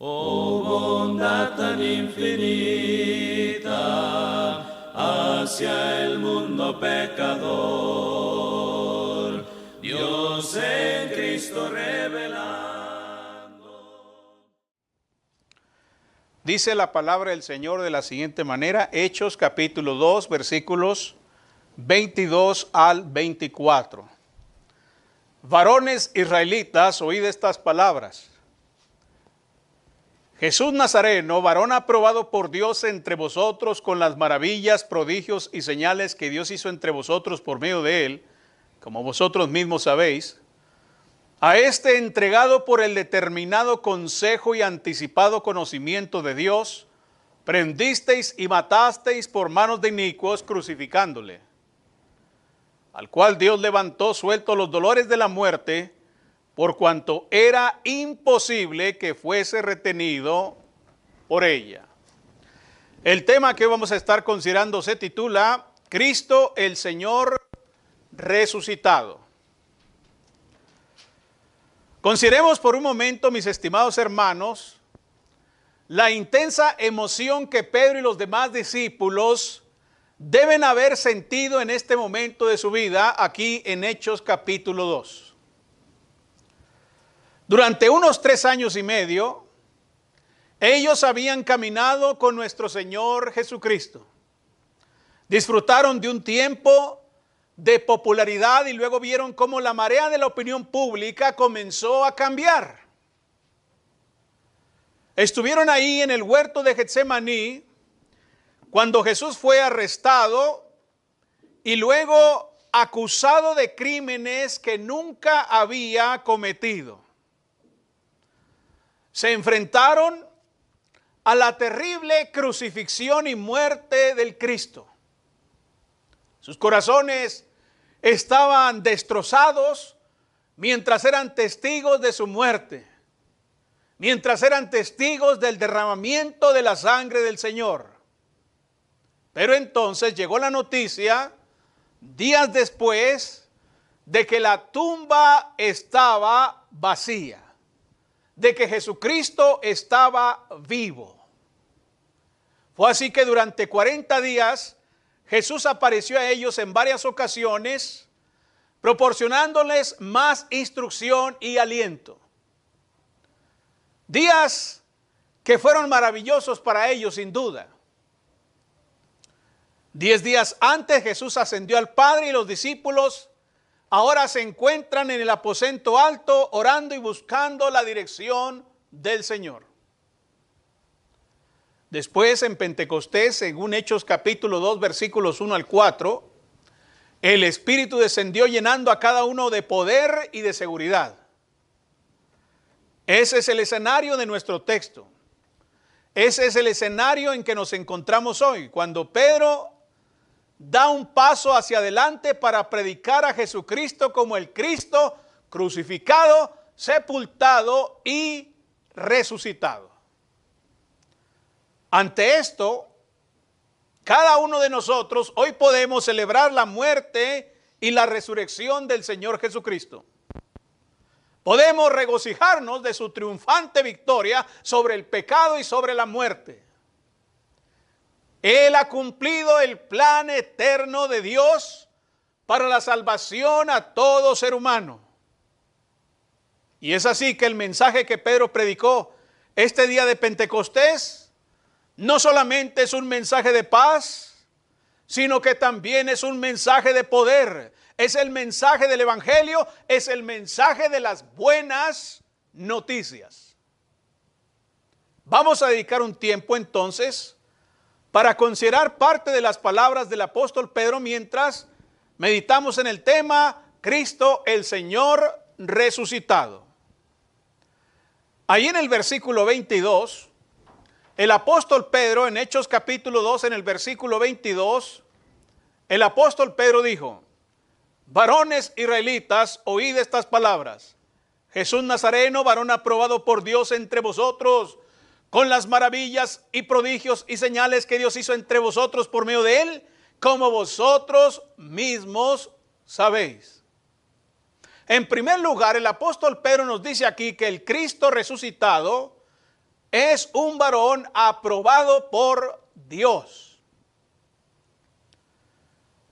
Oh bondad tan infinita hacia el mundo pecador, Dios en Cristo revelando. Dice la palabra del Señor de la siguiente manera, Hechos capítulo 2, versículos 22 al 24. Varones israelitas, oíd estas palabras. Jesús Nazareno, varón aprobado por Dios entre vosotros con las maravillas, prodigios y señales que Dios hizo entre vosotros por medio de él, como vosotros mismos sabéis, a este entregado por el determinado consejo y anticipado conocimiento de Dios, prendisteis y matasteis por manos de inicuos, crucificándole, al cual Dios levantó suelto los dolores de la muerte, por cuanto era imposible que fuese retenido por ella. El tema que vamos a estar considerando se titula Cristo el Señor resucitado. Consideremos por un momento, mis estimados hermanos, la intensa emoción que Pedro y los demás discípulos deben haber sentido en este momento de su vida aquí en Hechos capítulo 2. Durante unos 3 años y medio, ellos habían caminado con nuestro Señor Jesucristo. Disfrutaron de un tiempo de popularidad y luego vieron cómo la marea de la opinión pública comenzó a cambiar. Estuvieron ahí en el huerto de Getsemaní cuando Jesús fue arrestado y luego acusado de crímenes que nunca había cometido. Se enfrentaron a la terrible crucifixión y muerte del Cristo. Sus corazones estaban destrozados mientras eran testigos de su muerte, mientras eran testigos del derramamiento de la sangre del Señor. Pero entonces llegó la noticia, días después, de que la tumba estaba vacía, de que Jesucristo estaba vivo. Fue así que durante 40 días Jesús apareció a ellos en varias ocasiones, proporcionándoles más instrucción y aliento. Días que fueron maravillosos para ellos sin duda. 10 días antes Jesús ascendió al Padre y los discípulos ahora se encuentran en el aposento alto orando y buscando la dirección del Señor. Después en Pentecostés, según Hechos capítulo 2, versículos 1 al 4, el Espíritu descendió llenando a cada uno de poder y de seguridad. Ese es el escenario de nuestro texto. Ese es el escenario en que nos encontramos hoy, cuando Pedro da un paso hacia adelante para predicar a Jesucristo como el Cristo crucificado, sepultado y resucitado. Ante esto, cada uno de nosotros hoy podemos celebrar la muerte y la resurrección del Señor Jesucristo. Podemos regocijarnos de su triunfante victoria sobre el pecado y sobre la muerte. Él ha cumplido el plan eterno de Dios para la salvación a todo ser humano. Y es así que el mensaje que Pedro predicó este día de Pentecostés no solamente es un mensaje de paz, sino que también es un mensaje de poder. Es el mensaje del Evangelio, es el mensaje de las buenas noticias. Vamos a dedicar un tiempo entonces para considerar parte de las palabras del apóstol Pedro mientras meditamos en el tema Cristo el Señor resucitado. Ahí en el versículo 22, el apóstol Pedro, en Hechos capítulo 2, en el versículo 22, el apóstol Pedro dijo: varones israelitas, oíd estas palabras. Jesús Nazareno, varón aprobado por Dios entre vosotros, con las maravillas y prodigios y señales que Dios hizo entre vosotros por medio de él, como vosotros mismos sabéis. En primer lugar, el apóstol Pedro nos dice aquí que el Cristo resucitado es un varón aprobado por Dios.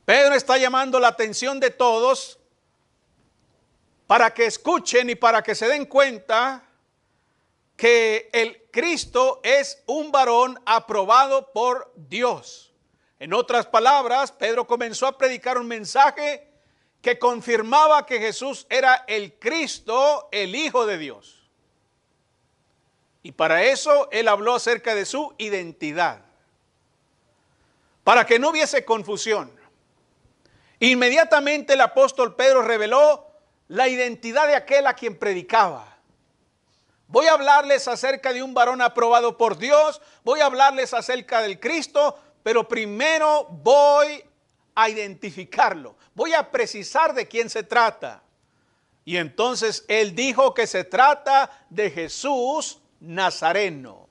Pedro está llamando la atención de todos para que escuchen y para que se den cuenta que el Cristo es un varón aprobado por Dios. En otras palabras, Pedro comenzó a predicar un mensaje que confirmaba que Jesús era el Cristo, el Hijo de Dios. Y para eso él habló acerca de su identidad, para que no hubiese confusión. Inmediatamente el apóstol Pedro reveló la identidad de aquel a quien predicaba. Voy a hablarles acerca de un varón aprobado por Dios, voy a hablarles acerca del Cristo, pero primero voy a identificarlo, voy a precisar de quién se trata. Y entonces él dijo que se trata de Jesús Nazareno.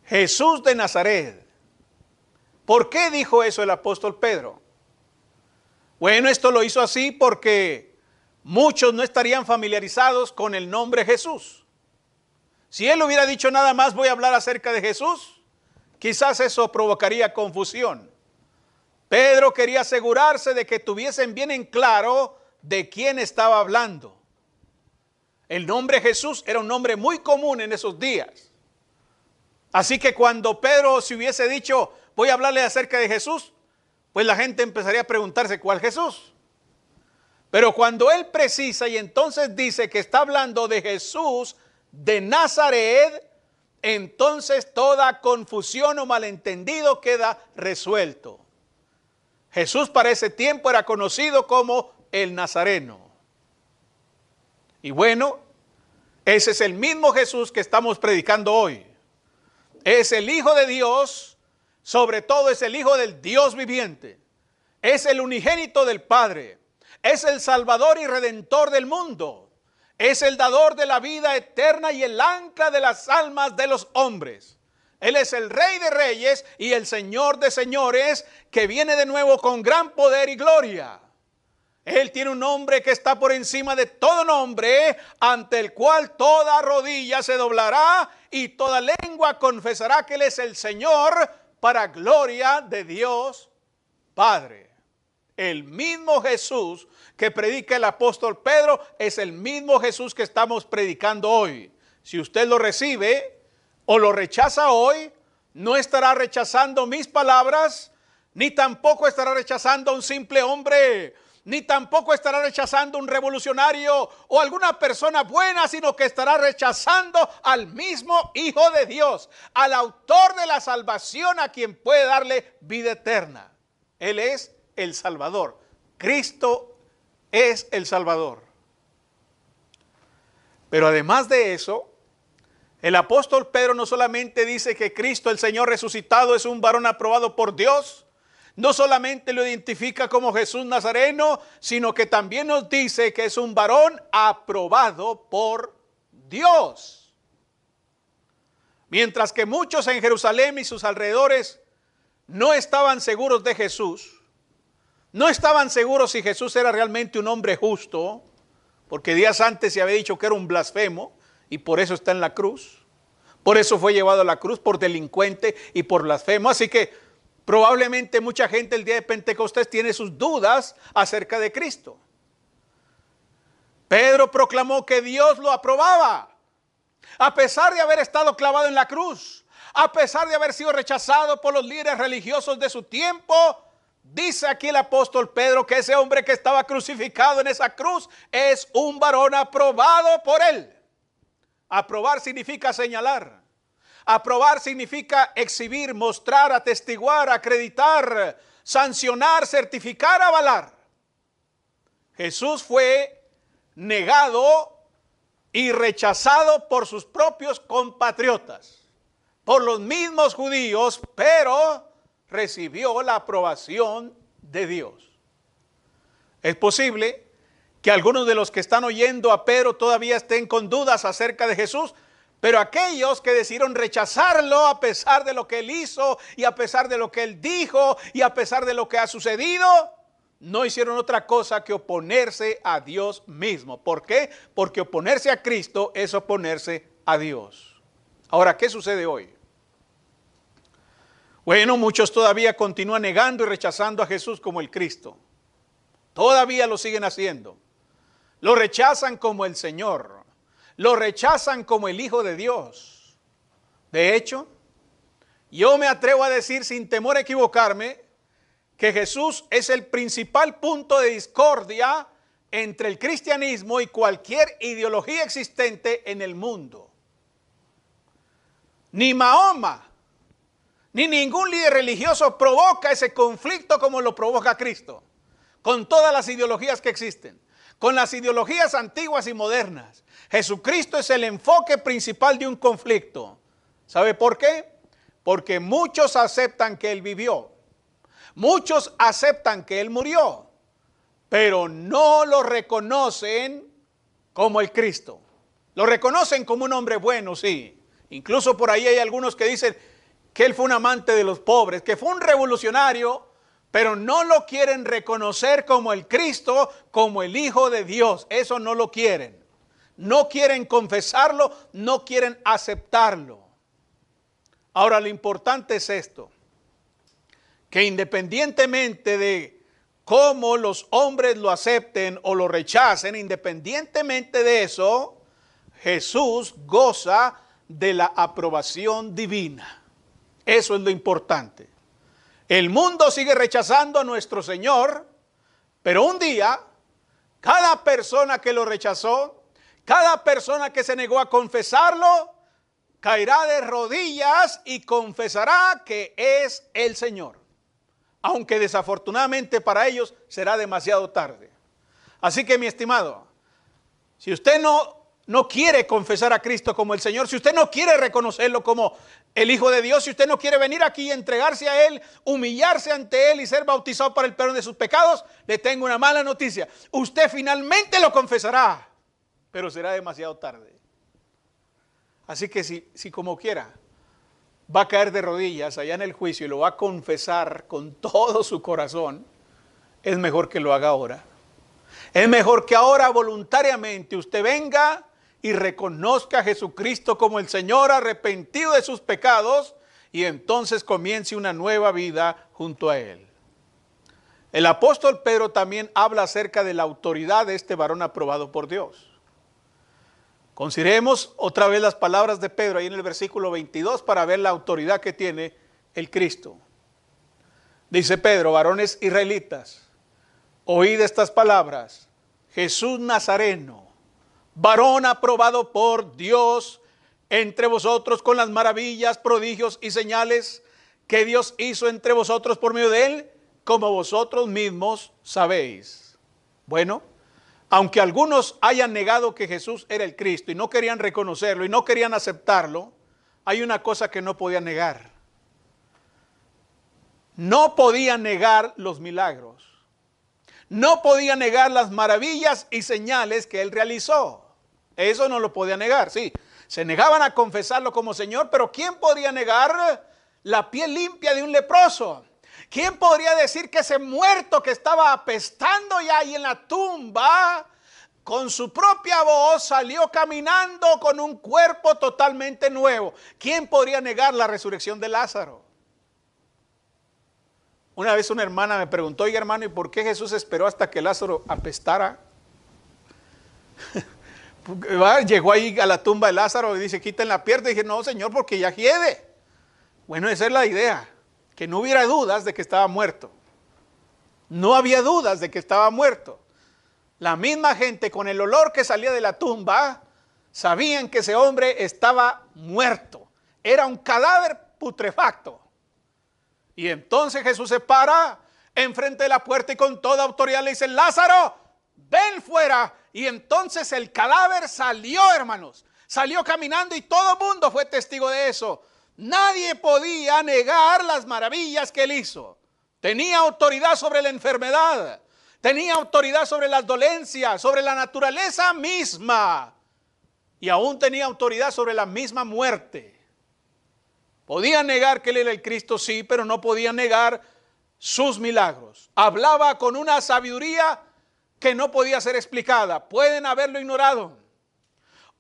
Jesús de Nazaret. ¿Por qué dijo eso el apóstol Pedro? Bueno, esto lo hizo así porque muchos no estarían familiarizados con el nombre Jesús. Si él hubiera dicho nada más voy a hablar acerca de Jesús, quizás eso provocaría confusión. Pedro quería asegurarse de que tuviesen bien en claro de quién estaba hablando. El nombre Jesús era un nombre muy común en esos días. Así que cuando Pedro se hubiese dicho voy a hablarle acerca de Jesús, pues la gente empezaría a preguntarse ¿cuál Jesús? Pero cuando él precisa y entonces dice que está hablando de Jesús de Nazaret, entonces toda confusión o malentendido queda resuelto. Jesús para ese tiempo era conocido como el Nazareno. Y bueno, ese es el mismo Jesús que estamos predicando hoy. Es el Hijo de Dios, sobre todo es el Hijo del Dios viviente. Es el unigénito del Padre. Es el Salvador y Redentor del mundo. Es el dador de la vida eterna y el ancla de las almas de los hombres. Él es el Rey de Reyes y el Señor de Señores, que viene de nuevo con gran poder y gloria. Él tiene un nombre que está por encima de todo nombre, ante el cual toda rodilla se doblará y toda lengua confesará que Él es el Señor, para gloria de Dios Padre. El mismo Jesús que predica el apóstol Pedro es el mismo Jesús que estamos predicando hoy. Si usted lo recibe o lo rechaza hoy, no estará rechazando mis palabras, ni tampoco estará rechazando a un simple hombre, ni tampoco estará rechazando un revolucionario o alguna persona buena, sino que estará rechazando al mismo Hijo de Dios, al autor de la salvación, a quien puede darle vida eterna. Él es el Salvador. Cristo es el Salvador. Pero además de eso, el apóstol Pedro no solamente dice que Cristo, el Señor resucitado, es un varón aprobado por Dios, no solamente lo identifica como Jesús Nazareno, sino que también nos dice que es un varón aprobado por Dios. Mientras que muchos en Jerusalén y sus alrededores no estaban seguros de Jesús, no estaban seguros si Jesús era realmente un hombre justo, porque días antes se había dicho que era un blasfemo y por eso está en la cruz. Por eso fue llevado a la cruz, por delincuente y por blasfemo. Así que probablemente mucha gente el día de Pentecostés tiene sus dudas acerca de Cristo. Pedro proclamó que Dios lo aprobaba, a pesar de haber estado clavado en la cruz, a pesar de haber sido rechazado por los líderes religiosos de su tiempo. Dice aquí el apóstol Pedro que ese hombre que estaba crucificado en esa cruz es un varón aprobado por él. Aprobar significa señalar. Aprobar significa exhibir, mostrar, atestiguar, acreditar, sancionar, certificar, avalar. Jesús fue negado y rechazado por sus propios compatriotas, por los mismos judíos, pero recibió la aprobación de Dios. Es posible que algunos de los que están oyendo a Pedro todavía estén con dudas acerca de Jesús, pero aquellos que decidieron rechazarlo a pesar de lo que él hizo y a pesar de lo que él dijo y a pesar de lo que ha sucedido, no hicieron otra cosa que oponerse a Dios mismo. ¿Por qué? Porque oponerse a Cristo es oponerse a Dios. Ahora, ¿qué sucede hoy? Bueno, muchos todavía continúan negando y rechazando a Jesús como el Cristo. Todavía lo siguen haciendo. Lo rechazan como el Señor. Lo rechazan como el Hijo de Dios. De hecho, yo me atrevo a decir sin temor a equivocarme que Jesús es el principal punto de discordia entre el cristianismo y cualquier ideología existente en el mundo. Ni Mahoma, ni ningún líder religioso provoca ese conflicto como lo provoca Cristo, con todas las ideologías que existen, con las ideologías antiguas y modernas. Jesucristo es el enfoque principal de un conflicto. ¿Sabe por qué? Porque muchos aceptan que Él vivió, muchos aceptan que Él murió, pero no lo reconocen como el Cristo. Lo reconocen como un hombre bueno, sí. Incluso por ahí hay algunos que dicen que Él fue un amante de los pobres, que fue un revolucionario, pero no lo quieren reconocer como el Cristo, como el Hijo de Dios. Eso no lo quieren. No quieren confesarlo, no quieren aceptarlo. Ahora, lo importante es esto, que independientemente de cómo los hombres lo acepten o lo rechacen, independientemente de eso, Jesús goza de la aprobación divina. Eso es lo importante. El mundo sigue rechazando a nuestro Señor, pero un día, cada persona que lo rechazó, cada persona que se negó a confesarlo, caerá de rodillas y confesará que es el Señor. Aunque desafortunadamente para ellos será demasiado tarde. Así que, mi estimado, si usted no quiere confesar a Cristo como el Señor, si usted no quiere reconocerlo como el Hijo de Dios, si usted no quiere venir aquí y entregarse a Él, humillarse ante Él y ser bautizado para el perdón de sus pecados, le tengo una mala noticia. Usted finalmente lo confesará, pero será demasiado tarde. Así que si como quiera, va a caer de rodillas allá en el juicio y lo va a confesar con todo su corazón, es mejor que lo haga ahora. Es mejor que ahora voluntariamente usted venga y reconozca a Jesucristo como el Señor, arrepentido de sus pecados, y entonces comience una nueva vida junto a Él. El apóstol Pedro también habla acerca de la autoridad de este varón aprobado por Dios. Consideremos otra vez las palabras de Pedro ahí en el versículo 22 para ver la autoridad que tiene el Cristo. Dice Pedro: varones israelitas, oíd estas palabras. Jesús Nazareno, varón aprobado por Dios entre vosotros con las maravillas, prodigios y señales que Dios hizo entre vosotros por medio de Él, como vosotros mismos sabéis. Bueno, aunque algunos hayan negado que Jesús era el Cristo y no querían reconocerlo y no querían aceptarlo, hay una cosa que no podían negar. No podían negar los milagros. No podían negar las maravillas y señales que Él realizó. Eso no lo podía negar, sí. Se negaban a confesarlo como Señor, pero ¿quién podría negar la piel limpia de un leproso? ¿Quién podría decir que ese muerto que estaba apestando ya ahí en la tumba, con su propia voz salió caminando con un cuerpo totalmente nuevo? ¿Quién podría negar la resurrección de Lázaro? Una vez una hermana me preguntó: oye, hermano, ¿y por qué Jesús esperó hasta que Lázaro apestara? Llegó ahí a la tumba de Lázaro y dice: quiten la pierna. Y dije: no, Señor, porque ya hiede. Bueno, esa es la idea, que no hubiera dudas de que estaba muerto. No había dudas de que estaba muerto. La misma gente, con el olor que salía de la tumba, sabían que ese hombre estaba muerto. Era un cadáver putrefacto. Y entonces Jesús se para enfrente de la puerta y con toda autoridad le dice: Lázaro, ven fuera. Y entonces el cadáver salió, hermanos. Salió caminando y todo el mundo fue testigo de eso. Nadie podía negar las maravillas que Él hizo. Tenía autoridad sobre la enfermedad. Tenía autoridad sobre las dolencias, sobre la naturaleza misma. Y aún tenía autoridad sobre la misma muerte. Podían negar que Él era el Cristo, sí, pero no podían negar sus milagros. Hablaba con una sabiduría que no podía ser explicada. Pueden haberlo ignorado.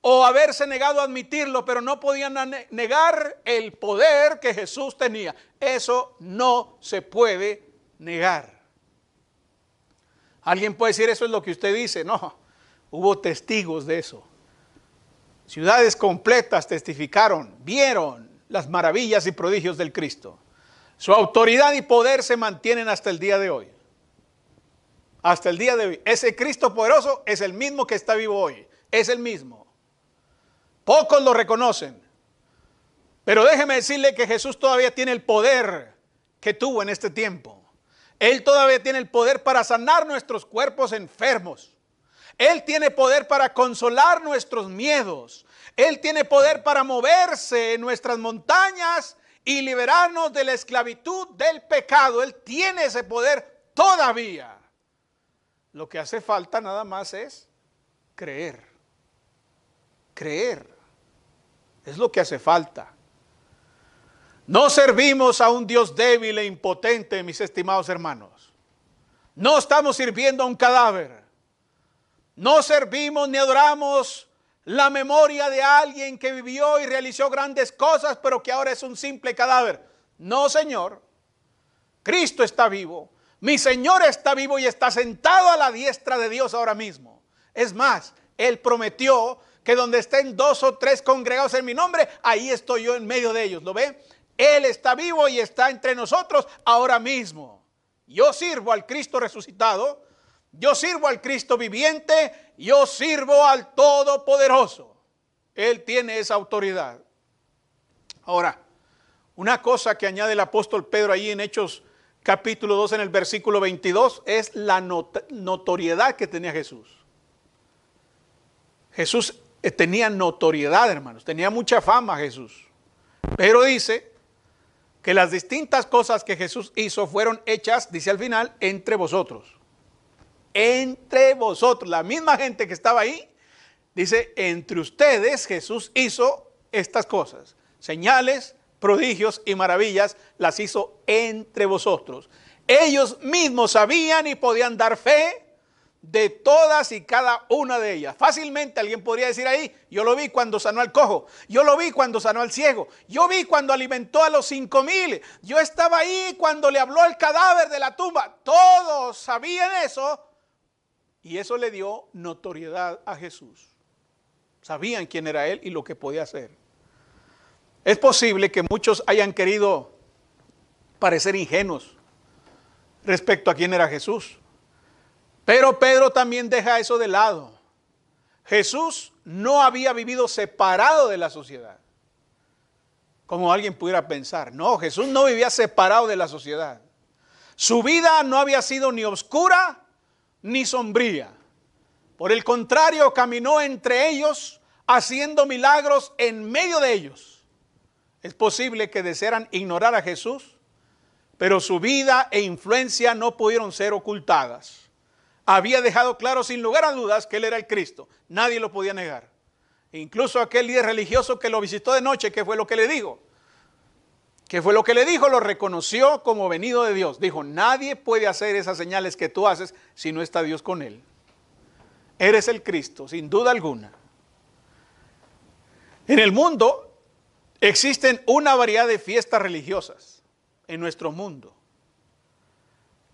o haberse negado a admitirlo, pero no podían negar el poder que Jesús tenía. Eso no se puede negar. Alguien puede decir, eso es lo que usted dice. No, hubo testigos de eso. Ciudades completas testificaron, vieron las maravillas y prodigios del Cristo. Su autoridad y poder se mantienen hasta el día de hoy. Hasta el día de hoy. Ese Cristo poderoso es el mismo que está vivo hoy. Es el mismo. Pocos lo reconocen. Pero déjeme decirle que Jesús todavía tiene el poder que tuvo en este tiempo. Él todavía tiene el poder para sanar nuestros cuerpos enfermos. Él tiene poder para consolar nuestros miedos. Él tiene poder para moverse en nuestras montañas y liberarnos de la esclavitud del pecado. Él tiene ese poder todavía. Lo que hace falta nada más es creer. Creer. Es lo que hace falta. No servimos a un Dios débil e impotente, mis estimados hermanos. No estamos sirviendo a un cadáver. No servimos ni adoramos la memoria de alguien que vivió y realizó grandes cosas, pero que ahora es un simple cadáver. No, Señor. Cristo está vivo. Mi Señor está vivo y está sentado a la diestra de Dios ahora mismo. Es más, Él prometió que donde estén 2 o 3 congregados en mi nombre, ahí estoy yo en medio de ellos. ¿Lo ve? Él está vivo y está entre nosotros ahora mismo. Yo sirvo al Cristo resucitado. Yo sirvo al Cristo viviente. Yo sirvo al Todopoderoso. Él tiene esa autoridad. Ahora, una cosa que añade el apóstol Pedro ahí en Hechos capítulo 2 en el versículo 22 es la notoriedad que tenía Jesús. Jesús tenía notoriedad, hermanos, tenía mucha fama Jesús. Pero dice que las distintas cosas que Jesús hizo fueron hechas, dice al final, entre vosotros. Entre vosotros, la misma gente que estaba ahí, dice, entre ustedes Jesús hizo estas cosas, señales, prodigios y maravillas, las hizo entre vosotros. Ellos mismos sabían y podían dar fe de todas y cada una de ellas. Fácilmente alguien podría decir ahí, yo lo vi cuando sanó al cojo, yo lo vi cuando sanó al ciego, yo vi cuando alimentó a los 5,000, yo estaba ahí cuando le habló al cadáver de la tumba. Todos sabían eso y eso le dio notoriedad a Jesús. Sabían quién era Él y lo que podía hacer. Es posible que muchos hayan querido parecer ingenuos respecto a quién era Jesús. Pero Pedro también deja eso de lado. Jesús no había vivido separado de la sociedad, como alguien pudiera pensar. No, Jesús no vivía separado de la sociedad. Su vida no había sido ni oscura ni sombría. Por el contrario, caminó entre ellos, haciendo milagros en medio de ellos. Es posible que desearan ignorar a Jesús, pero su vida e influencia no pudieron ser ocultadas. Había dejado claro sin lugar a dudas que Él era el Cristo. Nadie lo podía negar. Incluso aquel líder religioso que lo visitó de noche, ¿qué fue lo que le dijo? ¿Qué fue lo que le dijo? Lo reconoció como venido de Dios. Dijo, nadie puede hacer esas señales que tú haces si no está Dios con él. Eres el Cristo, sin duda alguna. En el mundo existen una variedad de fiestas religiosas en nuestro mundo,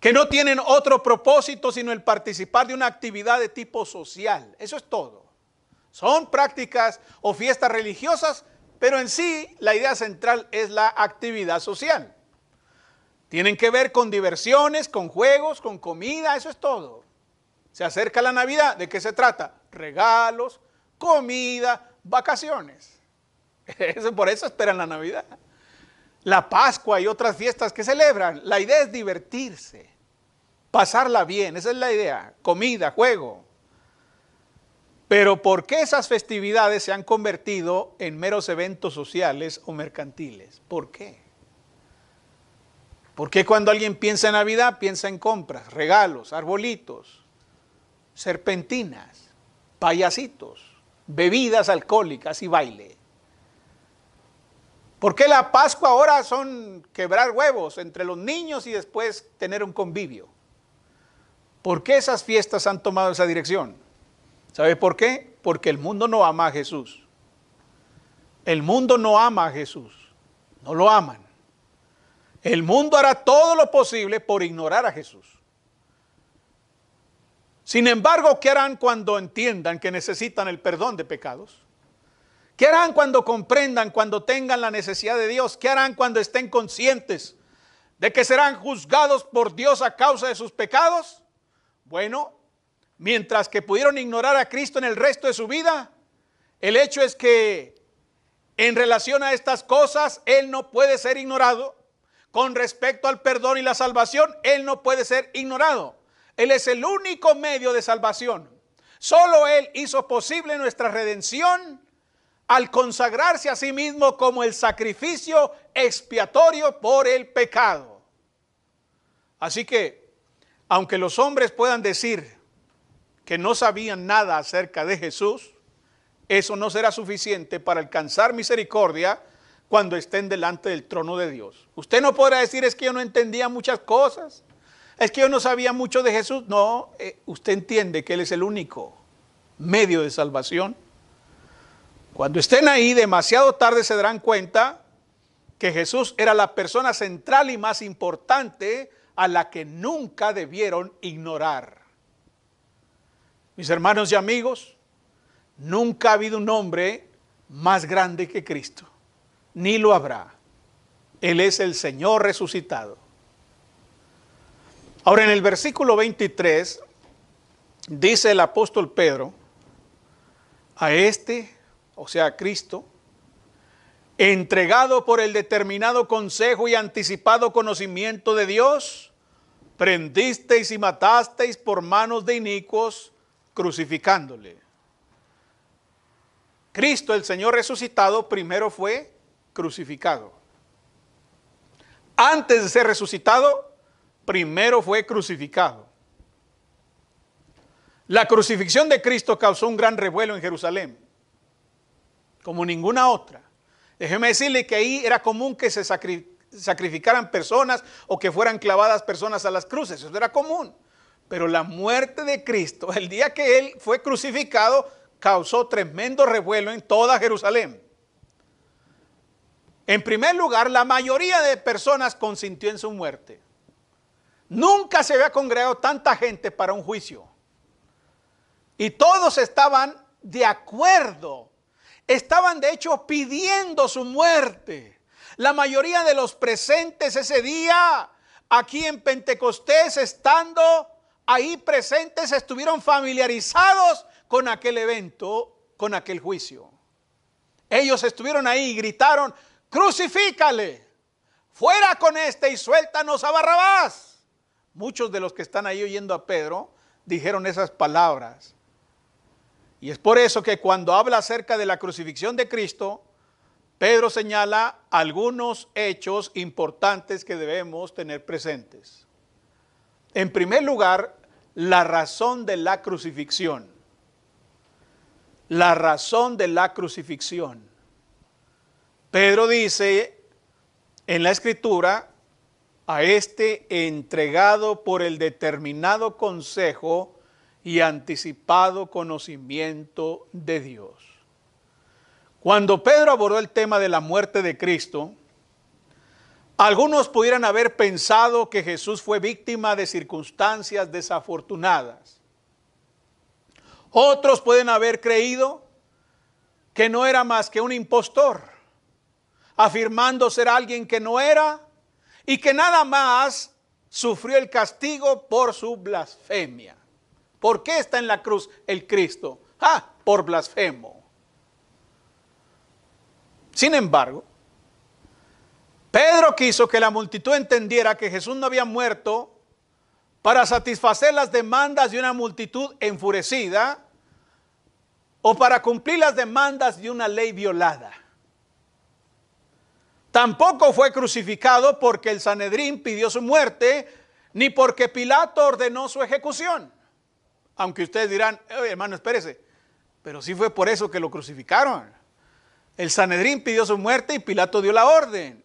que no tienen otro propósito sino el participar de una actividad de tipo social. Eso es todo. Son prácticas o fiestas religiosas, pero en sí la idea central es la actividad social. Tienen que ver con diversiones, con juegos, con comida, eso es todo. Se acerca la Navidad, ¿de qué se trata? Regalos, comida, vacaciones. Por eso esperan la Navidad. La Pascua y otras fiestas que celebran, la idea es divertirse, pasarla bien, esa es la idea, comida, juego. Pero ¿por qué esas festividades se han convertido en meros eventos sociales o mercantiles? ¿Por qué? ¿Por qué cuando alguien piensa en Navidad piensa en compras, regalos, arbolitos, serpentinas, payasitos, bebidas alcohólicas y baile? ¿Por qué la Pascua ahora son quebrar huevos entre los niños y después tener un convivio? ¿Por qué esas fiestas han tomado esa dirección? ¿Sabe por qué? Porque el mundo no ama a Jesús. El mundo no ama a Jesús. No lo aman. El mundo hará todo lo posible por ignorar a Jesús. Sin embargo, ¿qué harán cuando entiendan que necesitan el perdón de pecados? ¿Qué harán cuando comprendan, cuando tengan la necesidad de Dios? ¿Qué harán cuando estén conscientes de que serán juzgados por Dios a causa de sus pecados? Bueno, mientras que pudieron ignorar a Cristo en el resto de su vida, el hecho es que en relación a estas cosas, Él no puede ser ignorado. Con respecto al perdón y la salvación, Él no puede ser ignorado. Él es el único medio de salvación. Solo Él hizo posible nuestra redención al consagrarse a sí mismo como el sacrificio expiatorio por el pecado. Así que, aunque los hombres puedan decir que no sabían nada acerca de Jesús, eso no será suficiente para alcanzar misericordia cuando estén delante del trono de Dios. Usted no podrá decir, es que yo no entendía muchas cosas, es que yo no sabía mucho de Jesús. No, usted entiende que Él es el único medio de salvación. Cuando estén ahí, demasiado tarde se darán cuenta que Jesús era la persona central y más importante a la que nunca debieron ignorar. Mis hermanos y amigos, nunca ha habido un hombre más grande que Cristo, ni lo habrá. Él es el Señor resucitado. Ahora, en el versículo 23, dice el apóstol Pedro, a este, o sea, a Cristo, entregado por el determinado consejo y anticipado conocimiento de Dios, prendisteis y matasteis por manos de inicuos, crucificándole. Cristo, el Señor resucitado, primero fue crucificado. Antes de ser resucitado, primero fue crucificado. La crucifixión de Cristo causó un gran revuelo en Jerusalén, como ninguna otra. Déjeme decirle que ahí era común que se sacrificaran personas o que fueran clavadas personas a las cruces. Eso era común. Pero la muerte de Cristo, el día que Él fue crucificado, causó tremendo revuelo en toda Jerusalén. En primer lugar, la mayoría de personas consintió en su muerte. Nunca se había congregado tanta gente para un juicio. Y todos estaban de acuerdo. Estaban de hecho pidiendo su muerte. La mayoría de los presentes ese día, aquí en Pentecostés, estando ahí presentes, estuvieron familiarizados con aquel evento, con aquel juicio. Ellos estuvieron ahí y gritaron, crucifícale, fuera con este y suéltanos a Barrabás. Muchos de los que están ahí oyendo a Pedro dijeron esas palabras. Y es por eso que cuando habla acerca de la crucifixión de Cristo, Pedro señala algunos hechos importantes que debemos tener presentes. En primer lugar, la razón de la crucifixión. La razón de la crucifixión. Pedro dice en la Escritura, a este entregado por el determinado consejo y anticipado conocimiento de Dios. Cuando Pedro abordó el tema de la muerte de Cristo, algunos pudieran haber pensado que Jesús fue víctima de circunstancias desafortunadas. Otros pueden haber creído que no era más que un impostor, afirmando ser alguien que no era y que nada más sufrió el castigo por su blasfemia. ¿Por qué está en la cruz el Cristo? Por blasfemo. Sin embargo, Pedro quiso que la multitud entendiera que Jesús no había muerto para satisfacer las demandas de una multitud enfurecida o para cumplir las demandas de una ley violada. Tampoco fue crucificado porque el Sanedrín pidió su muerte, ni porque Pilato ordenó su ejecución. Aunque ustedes dirán, hermano, espérese, pero sí fue por eso que lo crucificaron. El Sanedrín pidió su muerte y Pilato dio la orden.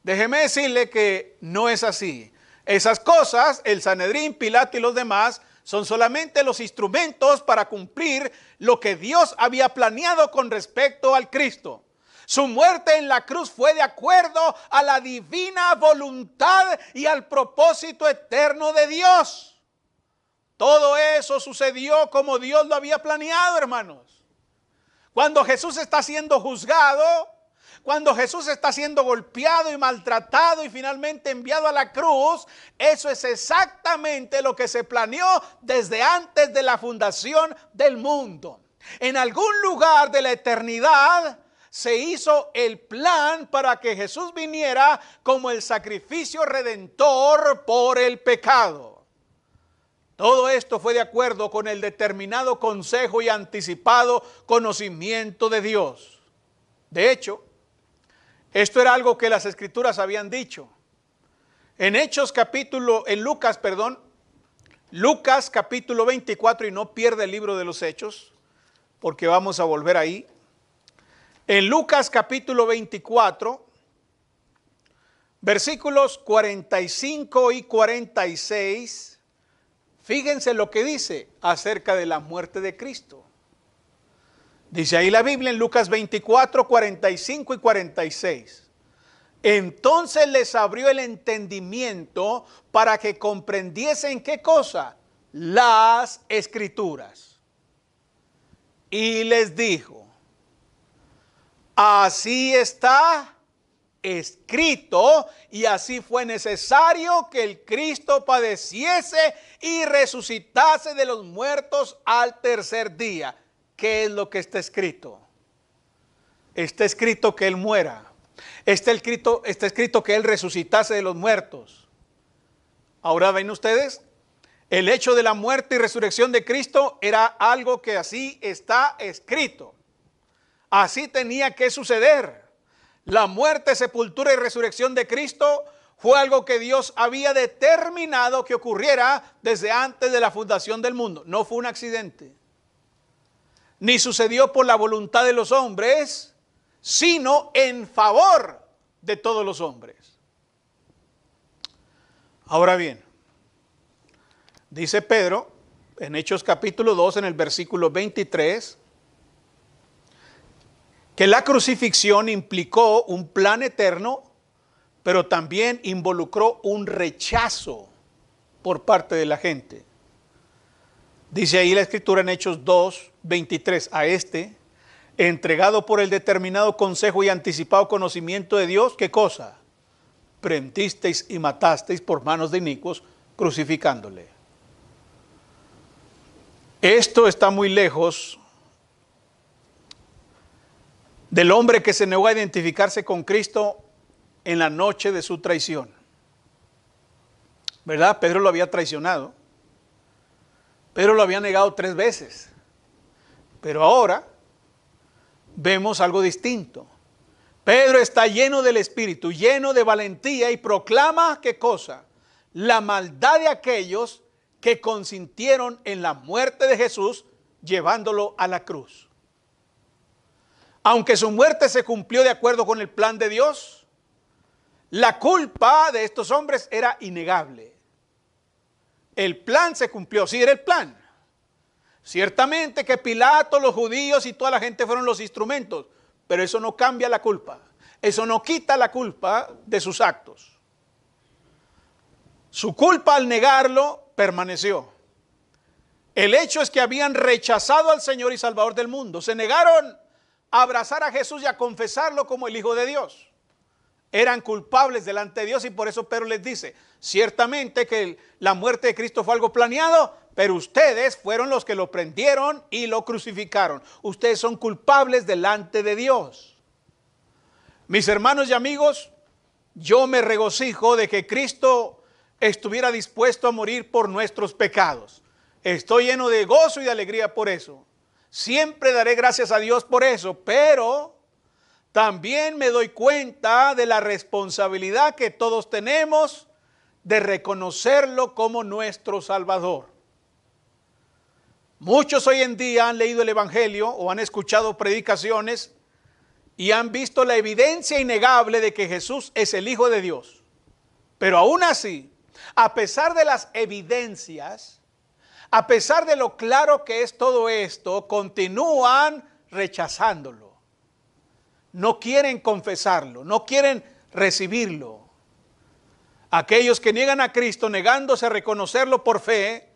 Déjeme decirle que no es así. Esas cosas, el Sanedrín, Pilato y los demás, Son solamente los instrumentos para cumplir lo que Dios había planeado con respecto al Cristo. Su muerte en la cruz fue de acuerdo a la divina voluntad y al propósito eterno de Dios. Todo eso sucedió como Dios lo había planeado, hermanos. Cuando Jesús está siendo juzgado, cuando Jesús está siendo golpeado y maltratado y finalmente enviado a la cruz, eso es exactamente lo que se planeó desde antes de la fundación del mundo. En algún lugar de la eternidad se hizo el plan para que Jesús viniera como el sacrificio redentor por el pecado. Todo esto fue de acuerdo con el determinado consejo y anticipado conocimiento de Dios. De hecho, esto era algo que las Escrituras habían dicho. En Lucas capítulo 24, y no pierda el libro de los Hechos, porque vamos a volver ahí. En Lucas capítulo 24, versículos 45 y 46, fíjense lo que dice acerca de la muerte de Cristo. Dice ahí la Biblia en Lucas 24, 45 y 46. Entonces les abrió el entendimiento para que comprendiesen ¿qué cosa? Las Escrituras. Y les dijo, así está escrito, y así fue necesario que el Cristo padeciese y resucitase de los muertos al tercer día. ¿Qué es lo que está escrito? Está escrito que Él muera. Está escrito que Él resucitase de los muertos. Ahora ven ustedes, el hecho de la muerte y resurrección de Cristo era algo que así está escrito. Así tenía que suceder. La muerte, sepultura y resurrección de Cristo fue algo que Dios había determinado que ocurriera desde antes de la fundación del mundo. No fue un accidente, ni sucedió por la voluntad de los hombres, sino en favor de todos los hombres. Ahora bien, dice Pedro en Hechos capítulo 2 en el versículo 23, que la crucifixión implicó un plan eterno, pero también involucró un rechazo por parte de la gente. Dice ahí la Escritura en Hechos 2, 23, a este, entregado por el determinado consejo y anticipado conocimiento de Dios, ¿qué cosa? Prendisteis y matasteis por manos de inicuos, crucificándole. Esto está muy lejos del hombre que se negó a identificarse con Cristo en la noche de su traición. ¿Verdad? Pedro lo había traicionado. Pedro lo había negado 3 veces. Pero ahora vemos algo distinto. Pedro está lleno del Espíritu, lleno de valentía y proclama, ¿qué cosa? La maldad de aquellos que consintieron en la muerte de Jesús llevándolo a la cruz. Aunque su muerte se cumplió de acuerdo con el plan de Dios, la culpa de estos hombres era innegable. El plan se cumplió, sí era el plan. Ciertamente que Pilato, los judíos y toda la gente fueron los instrumentos, pero eso no cambia la culpa. Eso no quita la culpa de sus actos. Su culpa al negarlo permaneció. El hecho es que habían rechazado al Señor y Salvador del mundo. Se negaron a abrazar a Jesús y a confesarlo como el Hijo de Dios. Eran culpables delante de Dios y por eso Pedro les dice, ciertamente que la muerte de Cristo fue algo planeado, pero ustedes fueron los que lo prendieron y lo crucificaron. Ustedes son culpables delante de Dios. Mis hermanos y amigos, yo me regocijo de que Cristo estuviera dispuesto a morir por nuestros pecados. Estoy lleno de gozo y de alegría por eso. Siempre daré gracias a Dios por eso, pero también me doy cuenta de la responsabilidad que todos tenemos de reconocerlo como nuestro Salvador. Muchos hoy en día han leído el Evangelio o han escuchado predicaciones y han visto la evidencia innegable de que Jesús es el Hijo de Dios. Pero aún así, a pesar de las evidencias, a pesar de lo claro que es todo esto, continúan rechazándolo. No quieren confesarlo, no quieren recibirlo. Aquellos que niegan a Cristo negándose a reconocerlo por fe,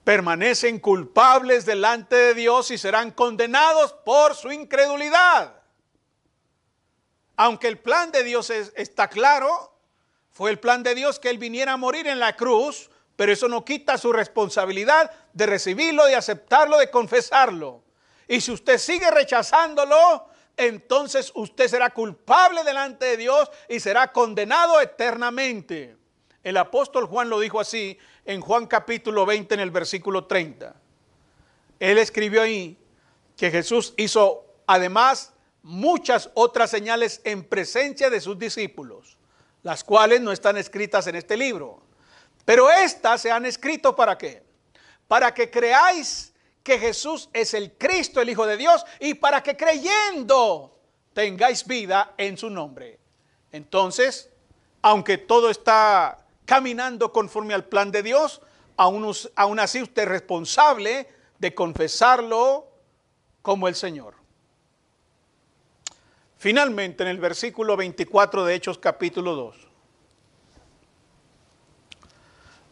permanecen culpables delante de Dios y serán condenados por su incredulidad. Aunque el plan de Dios está claro, fue el plan de Dios que Él viniera a morir en la cruz, pero eso no quita su responsabilidad de recibirlo, de aceptarlo, de confesarlo. Y si usted sigue rechazándolo, entonces usted será culpable delante de Dios y será condenado eternamente. El apóstol Juan lo dijo así en Juan capítulo 20 en el versículo 30. Él escribió ahí que Jesús hizo además muchas otras señales en presencia de sus discípulos, las cuales no están escritas en este libro. Pero estas se han escrito ¿para qué? Para que creáis que Jesús es el Cristo, el Hijo de Dios, y para que creyendo tengáis vida en su nombre. Entonces, aunque todo está caminando conforme al plan de Dios, aún así usted es responsable de confesarlo como el Señor. Finalmente, en el versículo 24 de Hechos capítulo 2,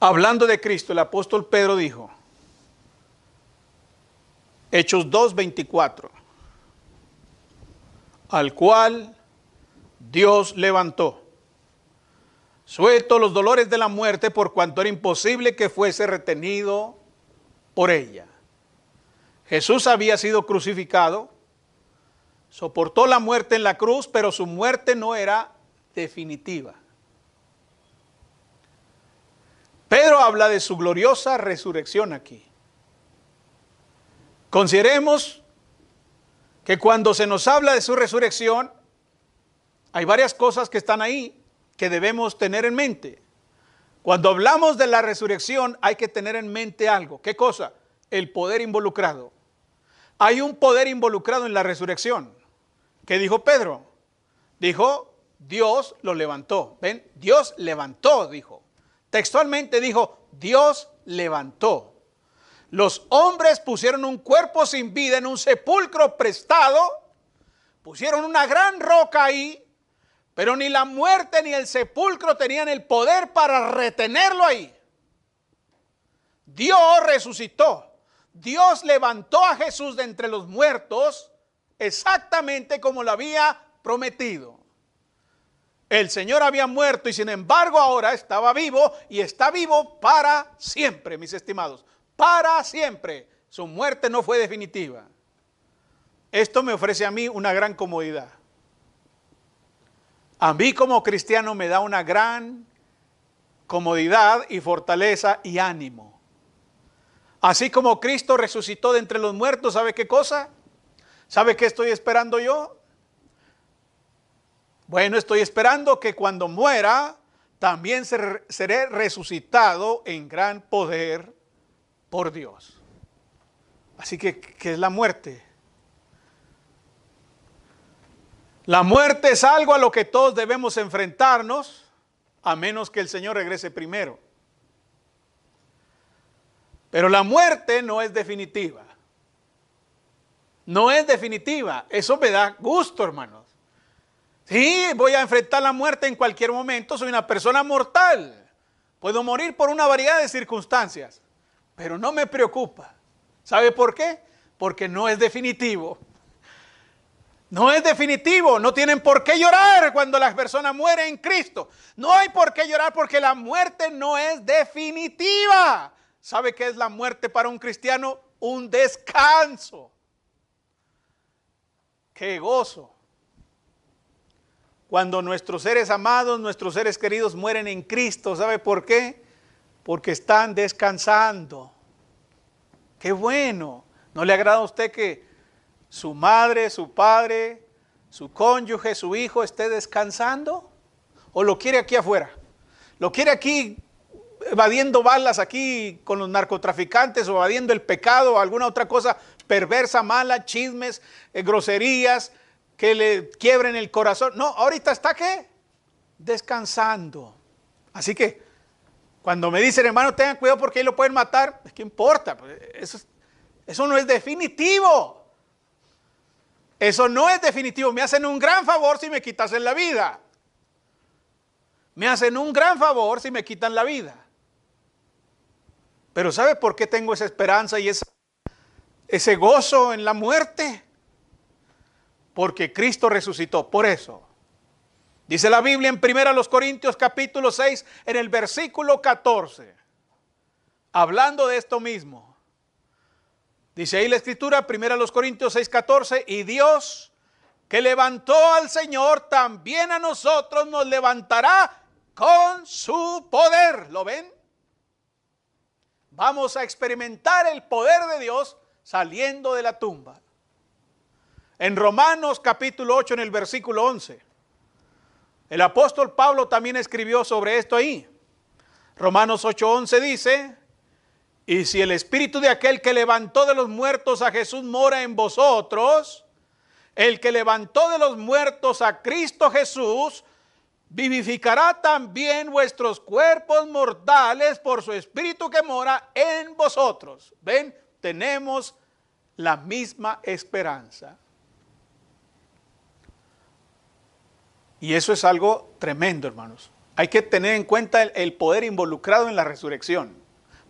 hablando de Cristo, el apóstol Pedro dijo, Hechos 2, 24, al cual Dios levantó, suelto los dolores de la muerte, por cuanto era imposible que fuese retenido por ella. Jesús había sido crucificado, soportó la muerte en la cruz, pero su muerte no era definitiva. Pedro habla de su gloriosa resurrección aquí. Consideremos que cuando se nos habla de su resurrección, hay varias cosas que están ahí que debemos tener en mente. Cuando hablamos de la resurrección hay que tener en mente algo. ¿Qué cosa? El poder involucrado. Hay un poder involucrado en la resurrección. ¿Qué dijo Pedro? Dijo, Dios lo levantó. ¿Ven? Dios levantó, dijo. Textualmente dijo, Dios levantó. Los hombres pusieron un cuerpo sin vida en un sepulcro prestado, pusieron una gran roca ahí, pero ni la muerte ni el sepulcro tenían el poder para retenerlo ahí. Dios resucitó. Dios levantó a Jesús de entre los muertos exactamente como lo había prometido. El Señor había muerto y sin embargo ahora estaba vivo y está vivo para siempre, mis estimados. Para siempre. Su muerte no fue definitiva. Esto me ofrece a mí una gran comodidad. A mí como cristiano me da una gran comodidad y fortaleza y ánimo. Así como Cristo resucitó de entre los muertos, ¿sabe qué cosa? ¿Sabe qué estoy esperando yo? Bueno, estoy esperando que cuando muera, también seré resucitado en gran poder por Dios. Así que, ¿qué es la muerte? La muerte es algo a lo que todos debemos enfrentarnos, a menos que el Señor regrese primero. Pero la muerte no es definitiva. No es definitiva. Eso me da gusto, hermanos. Sí, voy a enfrentar la muerte en cualquier momento. Soy una persona mortal. Puedo morir por una variedad de circunstancias. Pero no me preocupa. ¿Sabe por qué? Porque no es definitivo. No es definitivo. No tienen por qué llorar cuando la persona muere en Cristo. No hay por qué llorar porque la muerte no es definitiva. ¿Sabe qué es la muerte para un cristiano? Un descanso. ¡Qué gozo! Cuando nuestros seres amados, nuestros seres queridos mueren en Cristo, ¿sabe por qué? Porque están descansando. ¡Qué bueno! ¿No le agrada a usted que su madre, su padre, su cónyuge, su hijo esté descansando? ¿O lo quiere aquí afuera? ¿Lo quiere aquí evadiendo balas aquí con los narcotraficantes o evadiendo el pecado o alguna otra cosa perversa, mala, chismes, groserías que le quiebren el corazón? No, ahorita está ¿qué? Descansando. Así que Cuando me dicen, hermano, tengan cuidado porque ahí lo pueden matar, ¿qué importa? Pues eso no es definitivo. Eso no es definitivo. Me hacen un gran favor si me quitasen la vida. Me hacen un gran favor si me quitan la vida. Pero ¿sabe por qué tengo esa esperanza y ese gozo en la muerte? Porque Cristo resucitó. Por eso. Dice la Biblia en 1 Corintios capítulo 6, en el versículo 14. Hablando de esto mismo. Dice ahí la escritura, 1 Corintios 6, 14. Y Dios que levantó al Señor, también a nosotros nos levantará con su poder. ¿Lo ven? Vamos a experimentar el poder de Dios saliendo de la tumba. En Romanos capítulo 8, en el versículo 11. El apóstol Pablo también escribió sobre esto ahí. Romanos 8:11 dice: y si el espíritu de aquel que levantó de los muertos a Jesús mora en vosotros, el que levantó de los muertos a Cristo Jesús, vivificará también vuestros cuerpos mortales por su espíritu que mora en vosotros. ¿Ven? Tenemos la misma esperanza. Y eso es algo tremendo, hermanos. Hay que tener en cuenta el poder involucrado en la resurrección,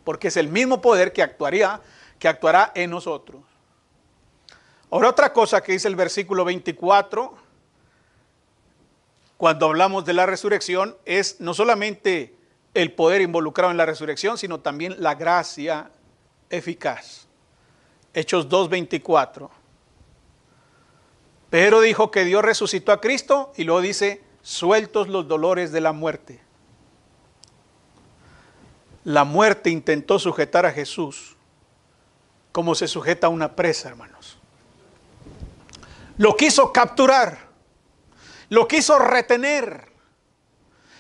porque es el mismo poder que actuará en nosotros. Ahora, otra cosa que dice el versículo 24, cuando hablamos de la resurrección, es no solamente el poder involucrado en la resurrección, sino también la gracia eficaz. Hechos 2:24. Pero dijo que Dios resucitó a Cristo y luego dice, sueltos los dolores de la muerte. La muerte intentó sujetar a Jesús como se sujeta a una presa, hermanos. Lo quiso capturar, lo quiso retener,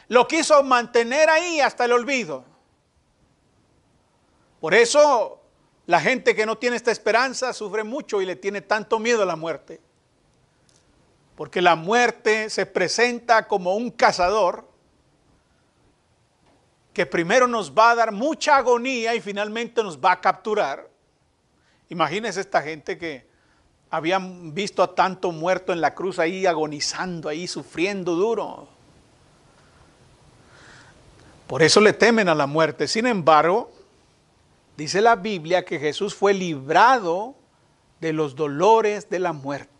lo quiso mantener ahí hasta el olvido. Por eso la gente que no tiene esta esperanza sufre mucho y le tiene tanto miedo a la muerte. Porque la muerte se presenta como un cazador que primero nos va a dar mucha agonía y finalmente nos va a capturar. Imagínense esta gente que habían visto a tanto muerto en la cruz ahí agonizando, ahí sufriendo duro. Por eso le temen a la muerte. Sin embargo, dice la Biblia que Jesús fue librado de los dolores de la muerte,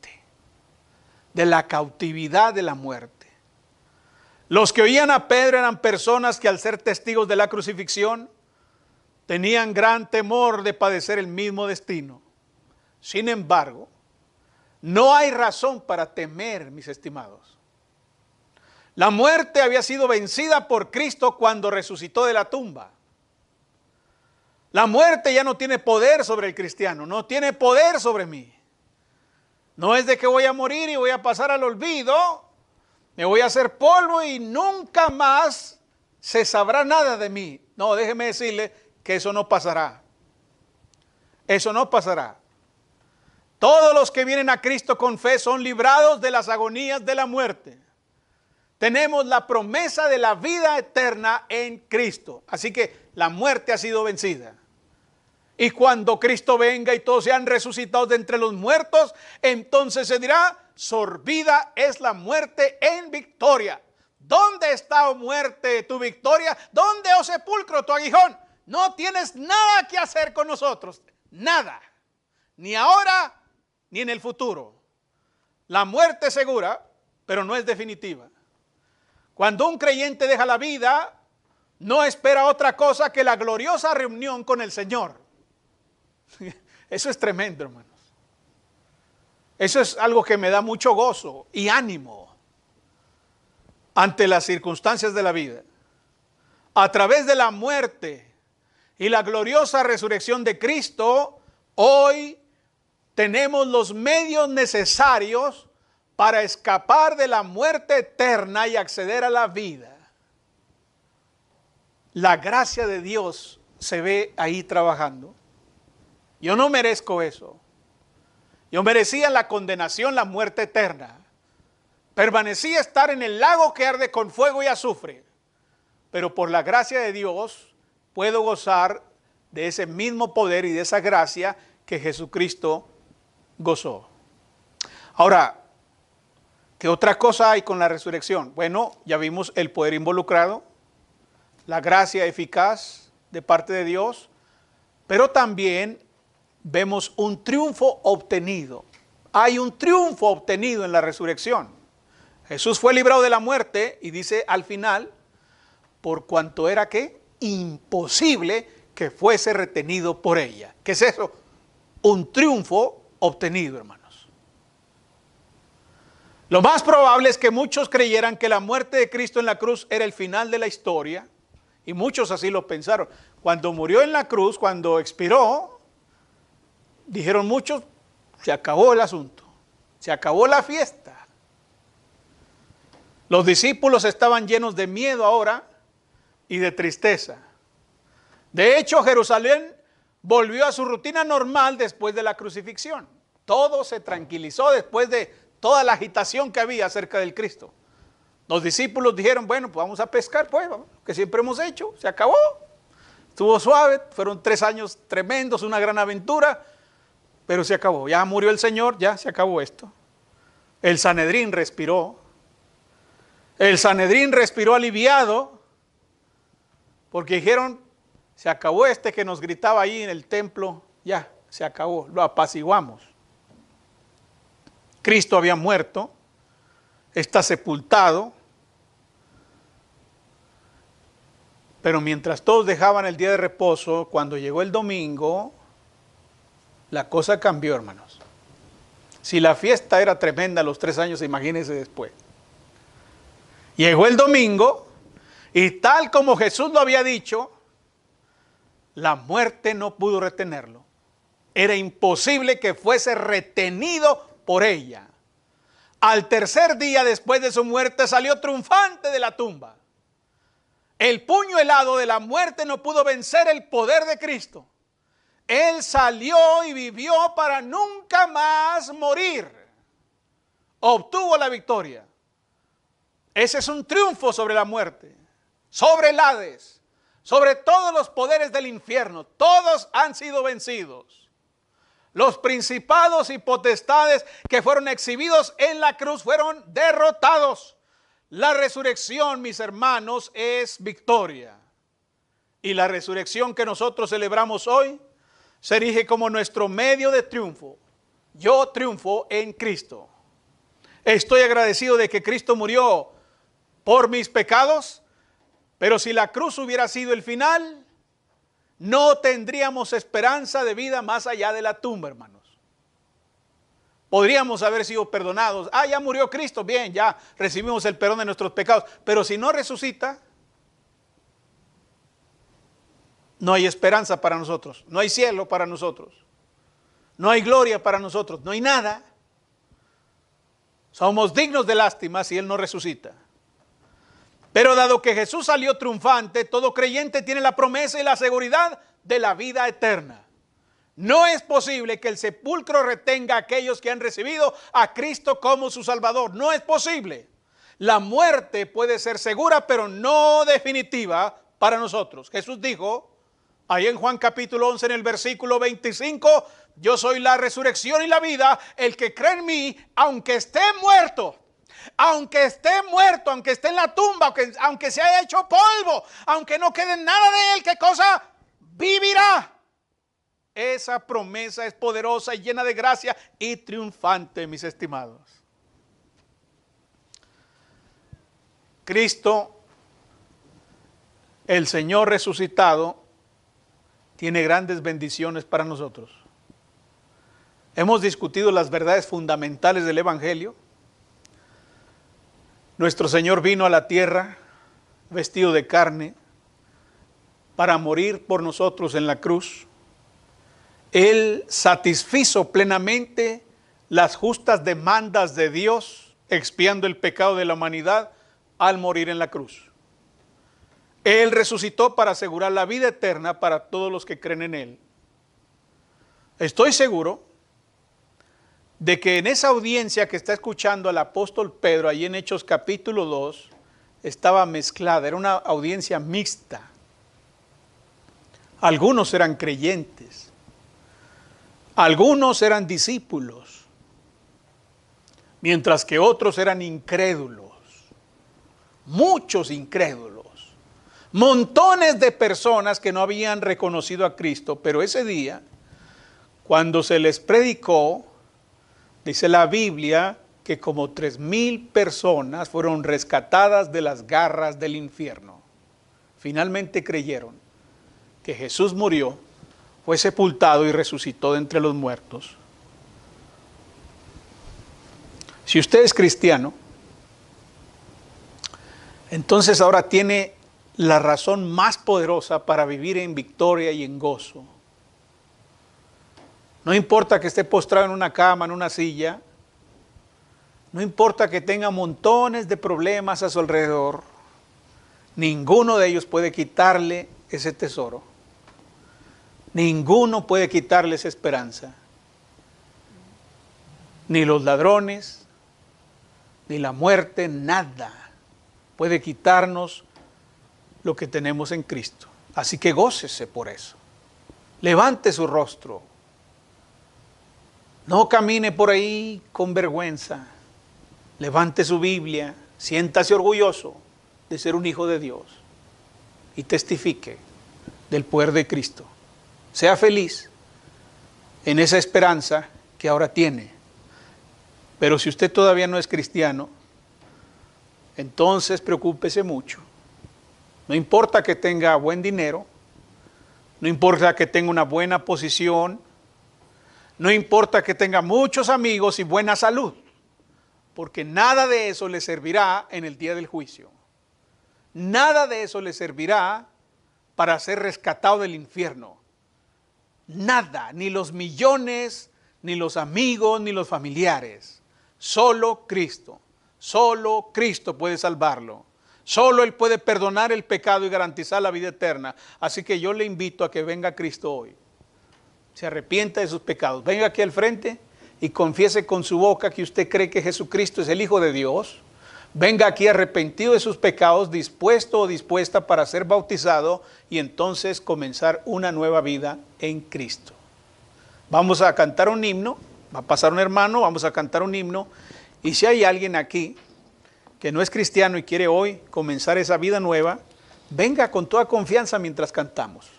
de la cautividad de la muerte. Los que oían a Pedro eran personas que al ser testigos de la crucifixión tenían gran temor de padecer el mismo destino. Sin embargo, no hay razón para temer, mis estimados. La muerte había sido vencida por Cristo cuando resucitó de la tumba. La muerte ya no tiene poder sobre el cristiano, no tiene poder sobre mí. No es de que voy a morir y voy a pasar al olvido, me voy a hacer polvo y nunca más se sabrá nada de mí. No, déjeme decirle que eso no pasará. Eso no pasará. Todos los que vienen a Cristo con fe son librados de las agonías de la muerte. Tenemos la promesa de la vida eterna en Cristo. Así que la muerte ha sido vencida. Y cuando Cristo venga y todos sean resucitados de entre los muertos, entonces se dirá, sorbida es la muerte en victoria. ¿Dónde está, oh muerte, tu victoria? ¿Dónde, oh sepulcro, tu aguijón? No tienes nada que hacer con nosotros. Nada. Ni ahora, ni en el futuro. La muerte es segura, pero no es definitiva. Cuando un creyente deja la vida, no espera otra cosa que la gloriosa reunión con el Señor. Eso es tremendo, hermanos. Eso es algo que me da mucho gozo y ánimo ante las circunstancias de la vida. A través de la muerte y la gloriosa resurrección de Cristo, hoy tenemos los medios necesarios para escapar de la muerte eterna y acceder a la vida. La gracia de Dios se ve ahí trabajando. Yo no merezco eso. Yo merecía la condenación, la muerte eterna. Permanecía estar en el lago que arde con fuego y azufre. pero por la gracia de Dios puedo gozar de ese mismo poder y de esa gracia que Jesucristo gozó. Ahora, ¿qué otra cosa hay con la resurrección? Bueno, ya vimos el poder involucrado, la gracia eficaz de parte de Dios, pero también vemos un triunfo obtenido. Hay un triunfo obtenido en la resurrección. Jesús fue librado de la muerte y dice al final, por cuanto era ¿qué? Imposible que fuese retenido por ella. ¿Qué es eso? Un triunfo obtenido, hermanos. Lo más probable es que muchos creyeran que la muerte de Cristo en la cruz era el final de la historia, y muchos así lo pensaron. Cuando murió en la cruz, cuando expiró, dijeron muchos, se acabó el asunto, se acabó la fiesta. Los discípulos estaban llenos de miedo ahora y de tristeza. De hecho, Jerusalén volvió a su rutina normal después de la crucifixión. Todo se tranquilizó después de toda la agitación que había acerca del Cristo. Los discípulos dijeron, bueno, pues vamos a pescar, pues, lo que siempre hemos hecho, se acabó. Estuvo suave, fueron 3 años tremendos, una gran aventura, pero se acabó. Ya murió el Señor, ya se acabó esto. El Sanedrín respiró. El Sanedrín respiró aliviado, porque dijeron, se acabó este que nos gritaba ahí en el templo, ya, se acabó, lo apaciguamos. Cristo había muerto, está sepultado, pero mientras todos dejaban el día de reposo, cuando llegó el domingo, la cosa cambió, hermanos. Si la fiesta era tremenda los 3 años, imagínense después. Llegó el domingo y tal como Jesús lo había dicho, la muerte no pudo retenerlo. Era imposible que fuese retenido por ella. Al tercer día después de su muerte salió triunfante de la tumba. El puño helado de la muerte no pudo vencer el poder de Cristo. Él salió y vivió para nunca más morir. Obtuvo la victoria. Ese es un triunfo sobre la muerte, sobre el Hades, sobre todos los poderes del infierno. Todos han sido vencidos. Los principados y potestades que fueron exhibidos en la cruz fueron derrotados. La resurrección, mis hermanos, es victoria. Y la resurrección que nosotros celebramos hoy se erige como nuestro medio de triunfo. Yo triunfo en Cristo. Estoy agradecido de que Cristo murió por mis pecados, pero si la cruz hubiera sido el final, no tendríamos esperanza de vida más allá de la tumba, hermanos. Podríamos haber sido perdonados. Ya murió Cristo, bien, ya recibimos el perdón de nuestros pecados. Pero si no resucita, no hay esperanza para nosotros, no hay cielo para nosotros, no hay gloria para nosotros, no hay nada. Somos dignos de lástima si Él no resucita. Pero dado que Jesús salió triunfante, todo creyente tiene la promesa y la seguridad de la vida eterna. No es posible que el sepulcro retenga a aquellos que han recibido a Cristo como su Salvador. No es posible. La muerte puede ser segura, pero no definitiva para nosotros. Jesús dijo, ahí en Juan capítulo 11, en el versículo 25, yo soy la resurrección y la vida. El que cree en mí, aunque esté muerto, aunque esté en la tumba, aunque se haya hecho polvo, aunque no quede nada de él, ¿qué cosa? Vivirá. Esa promesa es poderosa y llena de gracia y triunfante, mis estimados. Cristo, el Señor resucitado, tiene grandes bendiciones para nosotros. Hemos discutido las verdades fundamentales del Evangelio. Nuestro Señor vino a la tierra vestido de carne para morir por nosotros en la cruz. Él satisfizo plenamente las justas demandas de Dios, expiando el pecado de la humanidad al morir en la cruz. Él resucitó para asegurar la vida eterna para todos los que creen en Él. Estoy seguro de que en esa audiencia que está escuchando al apóstol Pedro, ahí en Hechos capítulo 2, estaba mezclada, era una audiencia mixta. Algunos eran creyentes, algunos eran discípulos, mientras que otros eran incrédulos, muchos incrédulos, montones de personas que no habían reconocido a Cristo, pero ese día, cuando se les predicó, dice la Biblia que como 3,000 personas fueron rescatadas de las garras del infierno. Finalmente creyeron que Jesús murió, fue sepultado y resucitó de entre los muertos. Si usted es cristiano, entonces ahora tiene la razón más poderosa para vivir en victoria y en gozo. No importa que esté postrado en una cama, en una silla, no importa que tenga montones de problemas a su alrededor, ninguno de ellos puede quitarle ese tesoro. Ninguno puede quitarle esa esperanza. Ni los ladrones, ni la muerte, nada puede quitarnos lo que tenemos en Cristo. Así que gócese por eso. Levante su rostro. No camine por ahí con vergüenza. Levante su Biblia, siéntase orgulloso de ser un hijo de Dios y testifique del poder de Cristo. Sea feliz en esa esperanza que ahora tiene. Pero si usted todavía no es cristiano, entonces preocúpese mucho. No importa que tenga buen dinero, no importa que tenga una buena posición, no importa que tenga muchos amigos y buena salud, porque nada de eso le servirá en el día del juicio. Nada de eso le servirá para ser rescatado del infierno. Nada, ni los millones, ni los amigos, ni los familiares. Solo Cristo puede salvarlo. Solo Él puede perdonar el pecado y garantizar la vida eterna. Así que yo le invito a que venga Cristo hoy. Se arrepienta de sus pecados. Venga aquí al frente y confiese con su boca que usted cree que Jesucristo es el Hijo de Dios. Venga aquí arrepentido de sus pecados, dispuesto o dispuesta para ser bautizado y entonces comenzar una nueva vida en Cristo. Vamos a cantar un himno, va a pasar un hermano, vamos a cantar un himno. Y si hay alguien aquí que no es cristiano y quiere hoy comenzar esa vida nueva, venga con toda confianza mientras cantamos.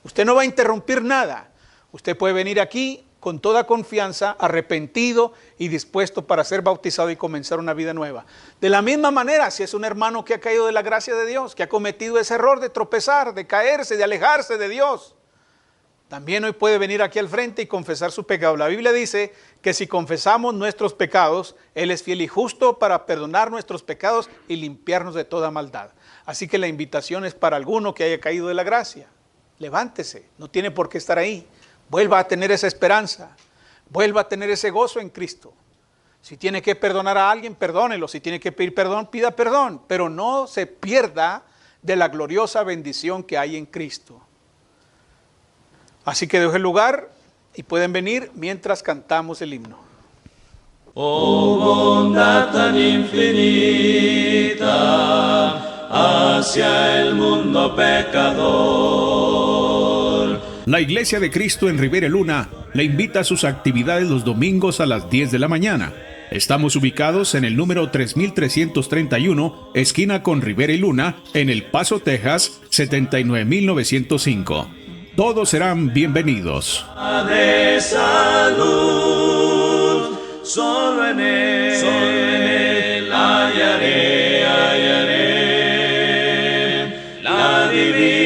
Usted no va a interrumpir nada. Usted puede venir aquí con toda confianza, arrepentido y dispuesto para ser bautizado y comenzar una vida nueva. De la misma manera, si es un hermano que ha caído de la gracia de Dios, que ha cometido ese error de tropezar, de caerse, de alejarse de Dios, también hoy puede venir aquí al frente y confesar su pecado. La Biblia dice que si confesamos nuestros pecados, Él es fiel y justo para perdonar nuestros pecados y limpiarnos de toda maldad. Así que la invitación es para alguno que haya caído de la gracia. Levántese, no tiene por qué estar ahí. Vuelva a tener esa esperanza, vuelva a tener ese gozo en Cristo. Si tiene que perdonar a alguien, perdónelo. Si tiene que pedir perdón, pida perdón. Pero no se pierda de la gloriosa bendición que hay en Cristo. Así que dejo el lugar y pueden venir mientras cantamos el himno. Oh bondad tan infinita hacia el mundo pecador. La Iglesia de Cristo en Rivera Luna le invita a sus actividades los domingos a las 10 de la mañana. Estamos ubicados en el número 3331, esquina con Rivera y Luna, en El Paso, Texas, 79905. Todos serán bienvenidos. De salud, solo en Él hallaré la divina